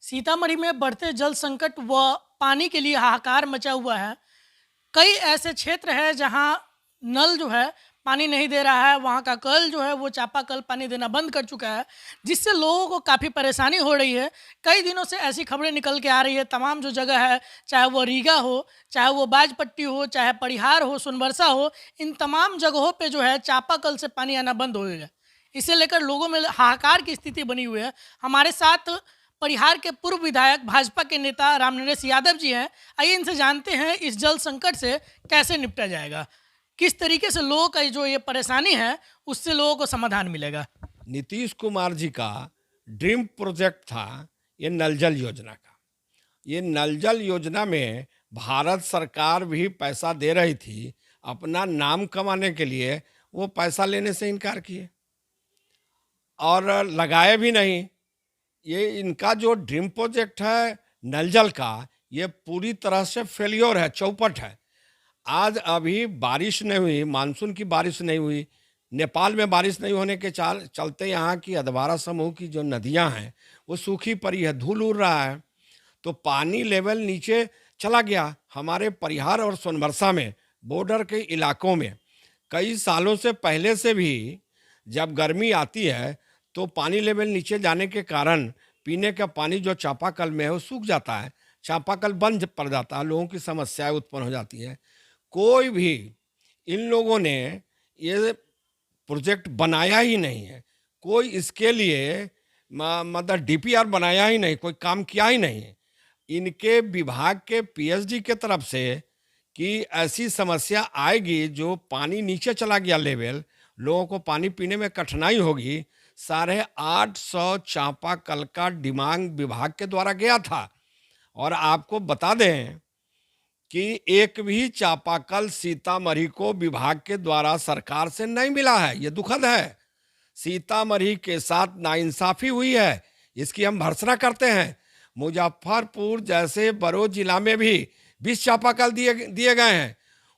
सीतामढ़ी में बढ़ते जल संकट व पानी के लिए हाहाकार मचा हुआ है। कई ऐसे क्षेत्र हैं जहां नल जो है पानी नहीं दे रहा है, वहां का कल जो है वो चापाकल पानी देना बंद कर चुका है, जिससे लोगों को काफ़ी परेशानी हो रही है। कई दिनों से ऐसी खबरें निकल के आ रही है, तमाम जो जगह है, चाहे वो रीगा हो, चाहे वो बाजपट्टी हो, चाहे परिहार हो, सोनबरसा हो, इन तमाम जगहों पे जो है चापाकल से पानी आना बंद हो गया। इसे लेकर लोगों में हाहाकार की स्थिति बनी हुई है। हमारे साथ परिहार के पूर्व विधायक भाजपा के नेता रामनरेश यादव जी हैं। आइए इनसे जानते हैं इस जल संकट से कैसे निपटा जाएगा, किस तरीके से लोगों का जो ये परेशानी है उससे लोगों को समाधान मिलेगा। नीतीश कुमार जी का ड्रीम प्रोजेक्ट था ये नल जल योजना का। ये नल जल योजना में भारत सरकार भी पैसा दे रही थी। अपना नाम कमाने के लिए वो पैसा लेने से इनकार किए और लगाए भी नहीं। ये इनका जो ड्रीम प्रोजेक्ट है नल जल का, ये पूरी तरह से फेलियर है, चौपट है। आज अभी बारिश नहीं हुई, मानसून की बारिश नहीं हुई, नेपाल में बारिश नहीं होने के चलते यहाँ की अधवारा समूह की जो नदियाँ हैं वो सूखी पड़ी है, धूल उड़ रहा है। तो पानी लेवल नीचे चला गया। हमारे परिहार और सोनबरसा में बॉर्डर के इलाकों में कई सालों से पहले से भी जब गर्मी आती है तो पानी लेवल नीचे जाने के कारण पीने का पानी जो चापाकल में है वो सूख जाता है, चापाकल बंद पड़ जाता है, लोगों की समस्याएं उत्पन्न हो जाती है। कोई भी इन लोगों ने ये प्रोजेक्ट बनाया ही नहीं है, कोई इसके लिए मतलब डीपीआर बनाया ही नहीं, कोई काम किया ही नहीं है। इनके विभाग के पीएचडी के तरफ से कि ऐसी समस्या आएगी जो पानी नीचे चला गया लेवल, लोगों को पानी पीने में कठिनाई होगी। 850 चापाकल का डिमांड विभाग के द्वारा गया था और आपको बता दें कि एक भी चापाकल सीतामढ़ी को विभाग के द्वारा सरकार से नहीं मिला है। ये दुखद है। सीतामढ़ी के साथ नाइंसाफी हुई है, इसकी हम भर्त्सना करते हैं। मुजफ्फरपुर जैसे बड़ो जिला में भी 20 चापाकल दिए गए हैं।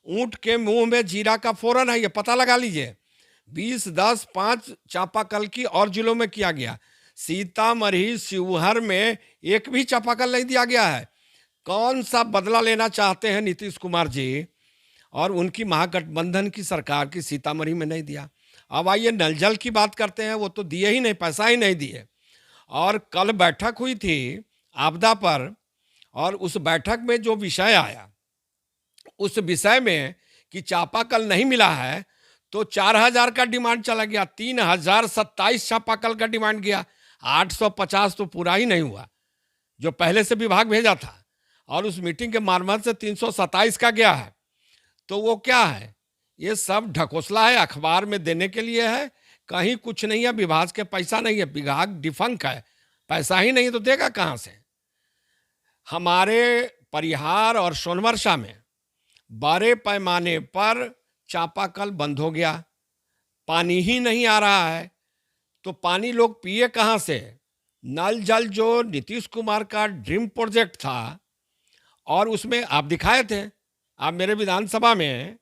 ऊंट के मुंह में जीरा का फोरन है, ये पता लगा लीजिए। 20, 10, 5 चापाकल की और जिलों में किया गया। सीतामढ़ी शिवहर में एक भी चापाकल नहीं दिया गया है। कौन सा बदला लेना चाहते हैं नीतीश कुमार जी और उनकी महागठबंधन की सरकार की सीतामढ़ी में नहीं दिया। अब आइए नल जल की बात करते हैं, वो तो दिए ही नहीं, पैसा ही नहीं दिए। और कल बैठक हुई थी आपदा पर और उस बैठक में जो विषय आया, उस विषय में कि चापाकल नहीं मिला है तो 4000 का डिमांड चला गया, 3027 चापाकल का डिमांड गया। 850 तो पूरा ही नहीं हुआ जो पहले से विभाग भेजा था, और उस मीटिंग के मार्फत से 327 का गया है। तो वो क्या है, ये सब ढकोसला है, अखबार में देने के लिए है, कहीं कुछ नहीं है। विभाग के पैसा नहीं है, विभाग डिफंक है, पैसा ही नहीं तो देगा कहाँ से। हमारे परिहार और सोनबरसा में बड़े पैमाने पर चापाकल बंद हो गया, पानी ही नहीं आ रहा है। तो पानी लोग पिए कहाँ से। नल जल जो नीतीश कुमार का ड्रीम प्रोजेक्ट था और उसमें आप दिखाए थे, आप मेरे विधानसभा में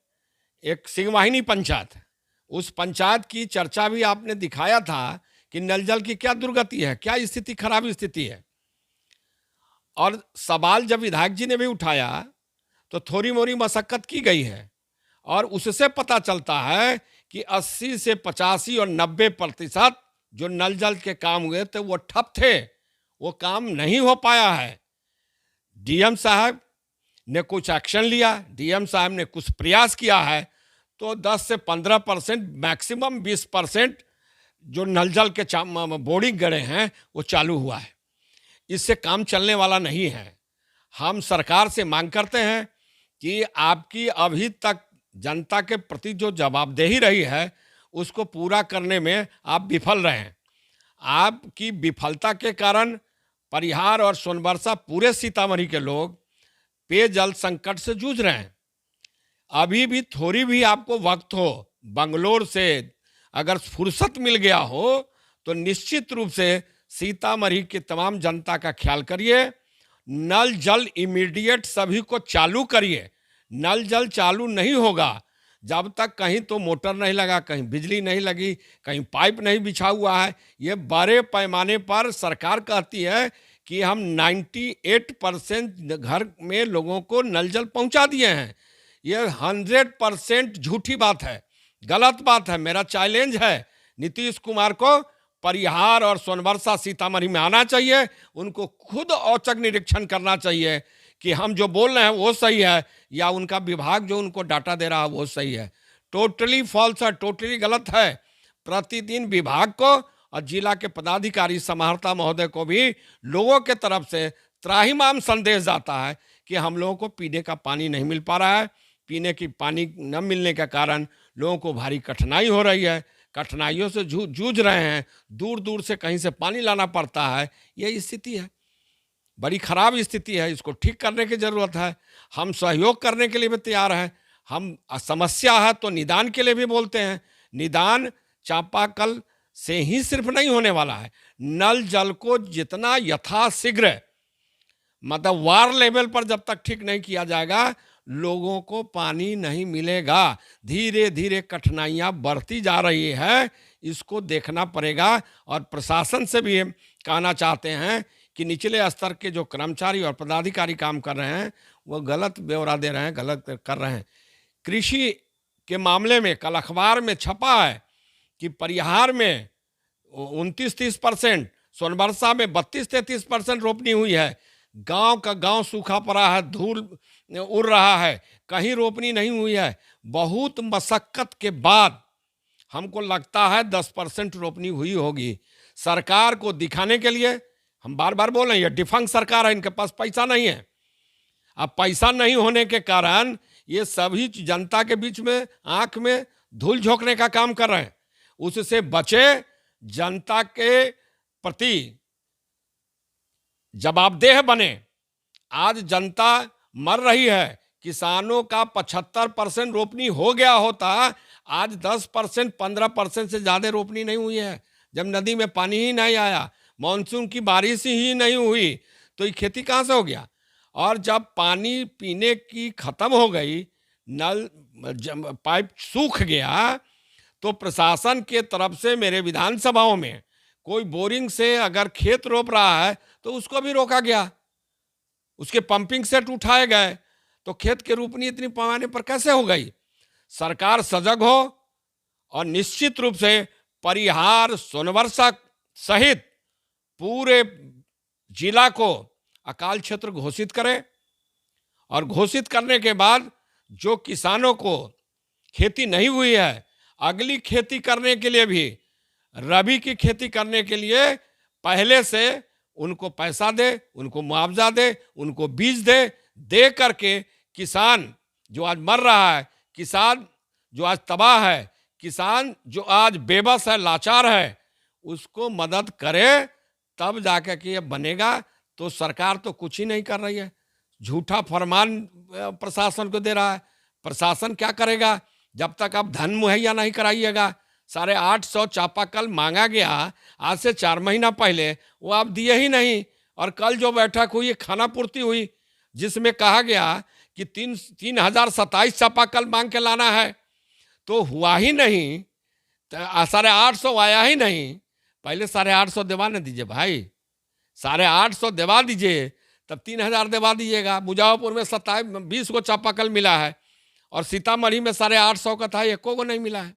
एक सिंहवाहिनी पंचायत है, उस पंचायत की चर्चा भी आपने दिखाया था कि नल जल की क्या दुर्गति है, क्या स्थिति, खराब स्थिति है। और सवाल जब विधायक जी ने भी उठाया तो थोड़ी मोरी मशक्कत की गई है और उससे पता चलता है कि 80 से 85 और 90% जो नल जल के काम हुए थे वो ठप थे, वो काम नहीं हो पाया है। डीएम साहब ने कुछ एक्शन लिया, डीएम साहब ने कुछ प्रयास किया है, तो 10 से 15%, मैक्सिमम 20% जो नल जल के बोरिंग गड़े हैं वो चालू हुआ है। इससे काम चलने वाला नहीं है। हम सरकार से मांग करते हैं कि आपकी अभी तक जनता के प्रति जो जवाबदेही रही है उसको पूरा करने में आप विफल रहे हैं। आपकी विफलता के कारण परिहार और सोनबरसा, पूरे सीतामढ़ी के लोग पेयजल संकट से जूझ रहे हैं। अभी भी थोड़ी भी आपको वक्त हो, बंगलोर से अगर फुर्सत मिल गया हो तो निश्चित रूप से सीतामढ़ी की तमाम जनता का ख्याल करिए। नल जल इमीडिएट सभी को चालू करिए। नल जल चालू नहीं होगा जब तक कहीं तो मोटर नहीं लगा, कहीं बिजली नहीं लगी, कहीं पाइप नहीं बिछा हुआ है। ये बड़े पैमाने पर सरकार कहती है कि हम 98% घर में लोगों को नल जल पहुंचा दिए हैं। ये 100% झूठी बात है, गलत बात है। मेरा चैलेंज है नीतीश कुमार को, परिहार और सोनबरसा सीतामढ़ी में आना चाहिए, उनको खुद औचक निरीक्षण करना चाहिए कि हम जो बोल रहे हैं वो सही है या उनका विभाग जो उनको डाटा दे रहा है वो सही है। टोटली फॉल्स है, टोटली गलत है। प्रतिदिन विभाग को और जिला के पदाधिकारी समाहर्ता महोदय को भी लोगों के तरफ से त्राहिमाम संदेश जाता है कि हम लोगों को पीने का पानी नहीं मिल पा रहा है। पीने की पानी न मिलने के कारण लोगों को भारी कठिनाई हो रही है, कठिनाइयों से जूझ रहे हैं, दूर दूर से कहीं से पानी लाना पड़ता है। यही स्थिति है, बड़ी खराब स्थिति है। इसको ठीक करने की ज़रूरत है। हम सहयोग करने के लिए भी तैयार हैं। हम समस्या है तो निदान के लिए भी बोलते हैं। निदान चापाकल से ही सिर्फ नहीं होने वाला है। नल जल को जितना यथाशीघ्र, मतलब वार लेवल पर जब तक ठीक नहीं किया जाएगा, लोगों को पानी नहीं मिलेगा। धीरे धीरे कठिनाइयाँ बढ़ती जा रही है, इसको देखना पड़ेगा। और प्रशासन से भी हम कहना चाहते हैं कि निचले स्तर के जो कर्मचारी और पदाधिकारी काम कर रहे हैं वो गलत ब्यौरा दे रहे हैं, गलत कर रहे हैं। कृषि के मामले में कल अखबार में छपा है कि परिहार में 29-30%, सोनबरसा में 32-33% रोपनी हुई है। गांव का गांव सूखा पड़ा है, धूल उड़ रहा है, कहीं रोपनी नहीं हुई है। बहुत मशक्कत के बाद हमको लगता है 10% रोपनी हुई होगी। सरकार को दिखाने के लिए हम बार बार बोल रहे हैं, ये डिफंग सरकार है, इनके पास पैसा नहीं है। अब पैसा नहीं होने के कारण ये सभी जनता के बीच में आंख में धूल झोंकने का काम कर रहे हैं। उससे बचे, जनता के प्रति जवाबदेह बने। आज जनता मर रही है। किसानों का 75% रोपनी हो गया होता, आज 10%, 15% से ज़्यादा रोपनी नहीं हुई है। जब नदी में पानी ही नहीं आया, मानसून की बारिश ही नहीं हुई, तो ये खेती कहाँ से हो गया। और जब पानी पीने की खत्म हो गई, नल पाइप सूख गया, तो प्रशासन के तरफ से मेरे विधानसभाओं में कोई बोरिंग से अगर खेत रोप रहा है तो उसको भी रोका गया, उसके पंपिंग सेट उठाए गए, तो खेत की रोपनी इतनी पैमाने पर कैसे हो गई। सरकार सजग हो और निश्चित रूप से परिहार, सोनबरसा सहित पूरे जिला को अकाल क्षेत्र घोषित करे। और घोषित करने के बाद जो किसानों को खेती नहीं हुई है, अगली खेती करने के लिए भी, रबी की खेती करने के लिए पहले से उनको पैसा दे, उनको मुआवजा दे, उनको बीज दे करके किसान जो आज मर रहा है, किसान जो आज तबाह है, किसान जो आज बेबस है, लाचार है, उसको मदद करे, तब जाकर के ये बनेगा। तो सरकार तो कुछ ही नहीं कर रही है, झूठा फरमान प्रशासन को दे रहा है। प्रशासन क्या करेगा जब तक आप धन मुहैया नहीं कराइएगा। 850 चापाकल मांगा गया आज से 4 महीना पहले, वो आप दिए ही नहीं। और कल जो बैठक हुई, खाना पूर्ति हुई, जिसमें कहा गया कि 3027 चापाकल मांग के लाना है, तो हुआ ही नहीं। 850 आया ही नहीं। पहले 850 दिवा न दीजिए भाई, 850 दिवा दीजिए, तब 3000 दिवा दीजिएगा। मुजफ्फरपुर में 20 को चापाकल मिला है और सीतामढ़ी में 850 का था, एको को नहीं मिला है।